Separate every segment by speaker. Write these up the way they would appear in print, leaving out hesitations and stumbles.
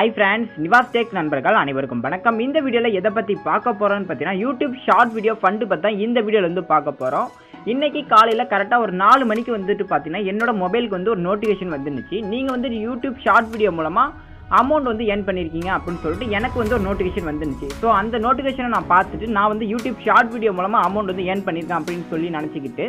Speaker 1: Hi friends, Nivas tech நண்பர்கள் அனைவருக்கும் வணக்கம். இந்த வீடியோவில் எதை பற்றி பார்க்க போகிறோன்னு பார்த்தீங்கன்னா யூடியூப் ஷார்ட் வீடியோ ஃபண்டு பற்றி தான் இந்த வீடியோவில் வந்து பார்க்க போகிறோம். இன்றைக்கி காலையில் கரெக்டாக ஒரு 4 மணிக்கு வந்துட்டு பார்த்தீங்கன்னா என்னோட மொபைலுக்கு வந்து ஒரு நோட்டிஃபிகேஷன் வந்துருந்துச்சு. நீங்கள் வந்து யூடியூப் ஷார்ட் வீடியோ மூலமாக அமௌண்ட் வந்து ஏர்ன் பண்ணியிருக்கீங்க அப்படின்னு சொல்லிட்டு எனக்கு வந்து ஒரு நோட்டிஃபிகேஷன் வந்துருந்துச்சு. ஸோ அந்த நோட்டிஃபிகேஷனை நான் பார்த்துட்டு நான் வந்து யூடியூப் ஷார்ட் வீடியோ மூலமாக அமௌண்ட் வந்து ஏர்ன் பண்ணியிருக்கேன் அப்படின்னு சொல்லி நினச்சிக்கிட்டு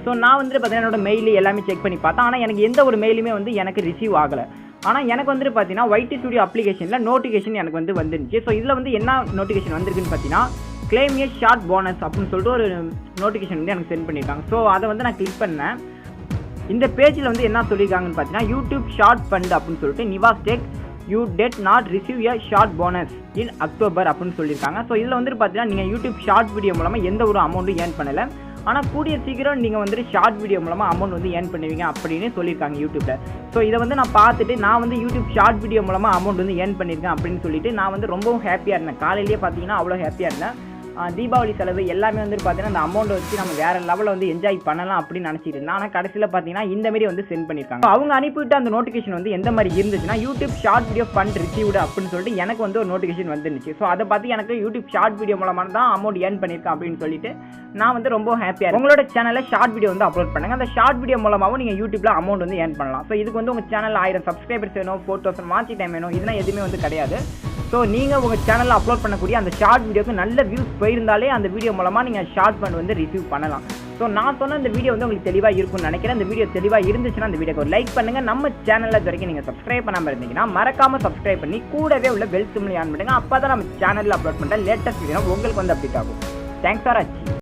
Speaker 1: ஸோ நான் வந்துட்டு பார்த்தீங்கன்னா என்னோட மெயில் எல்லாமே செக் பண்ணி பார்த்தேன். ஆனால் எனக்கு எந்த ஒரு மெயிலுமே வந்து எனக்கு ரிசீவ் ஆகலை. ஆனால் எனக்கு வந்துட்டு பார்த்தீங்கன்னா ஒயிட் ஸ்டுடியோ அப்ளிகேஷனில் நோட்டிஃபிகேஷன் எனக்கு வந்து வந்துருந்துச்சு. ஸோ இதில் வந்து என்ன நோட்டிஃபிகேஷன் வந்திருக்குன்னு பார்த்தீங்கன்னா கிளைம் ஏ ஷார்ட் போனஸ் அப்படின்னு சொல்லிட்டு ஒரு நோட்டிஃபிகேஷன் வந்து எனக்கு சென்ட் பண்ணியிருக்காங்க. ஸோ அதை வந்து நான் கிளிக் பண்ணேன். இந்த பேஜில் வந்து என்ன சொல்லியிருக்காங்கன்னு பார்த்தீங்கன்னா யூடியூப் ஷார்ட் ஃபண்ட் அப்படின்னு சொல்லிட்டு Nivas tech you did not receive a short bonus in October அப்படின்னு சொல்லியிருக்காங்க. ஸோ இதில் வந்துட்டு பார்த்தீங்கன்னா நீங்கள் யூடியூப் ஷார்ட் வீடியோ மூலமாக எந்த ஒரு அமௌண்ட்டும் ஏர்ன் பண்ணலை. ஆனால் கூடிய சீக்கிரம் நீங்கள் வந்துட்டு ஷார்ட் வீடியோ மூலமாக அமௌண்ட் வந்து ஏர்ன் பண்ணுவீங்க அப்படின்னு சொல்லியிருக்காங்க யூடியூப்பில். ஸோ இதை வந்து நான் பார்த்துட்டு நான் வந்து யூடியூப் ஷார்ட் வீடியோ மூலமாக அமௌண்ட் வந்து ஏர்ன் பண்ணியிருக்கேன் அப்படின்னு சொல்லிட்டு நான் வந்து ரொம்பவும் ஹாப்பியாக இருந்தேன். காலையிலேயே பார்த்தீங்கன்னா அவ்வளோ ஹாப்பியாக இருந்தேன். தீபாவளி செலவு எல்லாமே வந்துட்டு பார்த்தீங்கன்னா அந்த அமௌண்ட்டை வச்சு நம்ம வேறு லெவலில் வந்து என்ஜாய் பண்ணலாம் அப்படின்னு நினச்சிட்டு இருந்தேன். ஆனால் கடைசியில் பார்த்தீங்கன்னா இந்த மாதிரி வந்து சென்ட் பண்ணியிருக்காங்க. அவங்க அனுப்பிவிட்டு அந்த நோட்டிஃபிகேஷன் வந்து எந்த மாதிரி இருந்துச்சுன்னா YouTube short video fund received அப்படின்னு சொல்லிட்டு எனக்கு வந்து ஒரு நோட்டிஃபிகேஷன் வந்துருந்துச்சு. ஸோ அதை பார்த்து எனக்கு யூடியூப் ஷார்ட் வீடியோ மூலமாக தான் அமௌண்ட் ஏர்ன் பண்ணியிருக்கேன் அப்படின்னு சொல்லிட்டு நான் வந்து ரொம்ப ஹாப்பியாக. உங்களோட சேனலில் ஷார்ட் வீடியோ வந்து அப்லோட் பண்ணுங்க. அந்த ஷார்ட் வீடியோ மூலமாகவும் நீங்கள் யூடியூப்ல அமௌண்ட் வந்து ஏர்ன் பண்ணலாம். ஸோ இதுக்கு வந்து உங்கள் சேனலில் 1000 சப்ஸ்கிரைபர்ஸ் வேணும், 4000 வாட்ச் டைம் வேணும், இதெல்லாம் எதுவுமே வந்து கிடையாது. ஸோ நீங்கள் உங்கள் சேனலில் அப்லோட் பண்ணக்கூடிய அந்த ஷார்ட் வீடியோக்கு நல்ல வியூஸ் போயிருந்தாலே அந்த வீடியோ மூலமாக நீங்கள் ஷார்ட் ஃபண்ட் வந்து ரிசீவ் பண்ணலாம். ஸோ நான் சொன்ன இந்த வீடியோ வந்து உங்களுக்கு தெளிவாக இருக்கும்னு நினைக்கிறேன். இந்த வீடியோ தெளிவாக இருந்துச்சுன்னா அந்த வீடியோக்கு ஒரு லைக் பண்ணுங்கள். நம்ம சேனலில் இது வரைக்கும் நீங்கள் சப்ஸ்கிரைப் பண்ணாமல் இருந்தீங்கன்னா மறக்காமல் சப்ஸ்கிரைப் பண்ணி கூடவே உள்ள பெல் சிம்லி ஆன் பண்ணுங்கள். அப்போ தான் நம்ம சேனலில் அப்லோட் பண்ணுற லேட்டஸ்ட் வீடியோ உங்களுக்கு வந்து அப்டேட் ஆகும். தேங்க்ஸ் ஃபார் வாட்சிங்.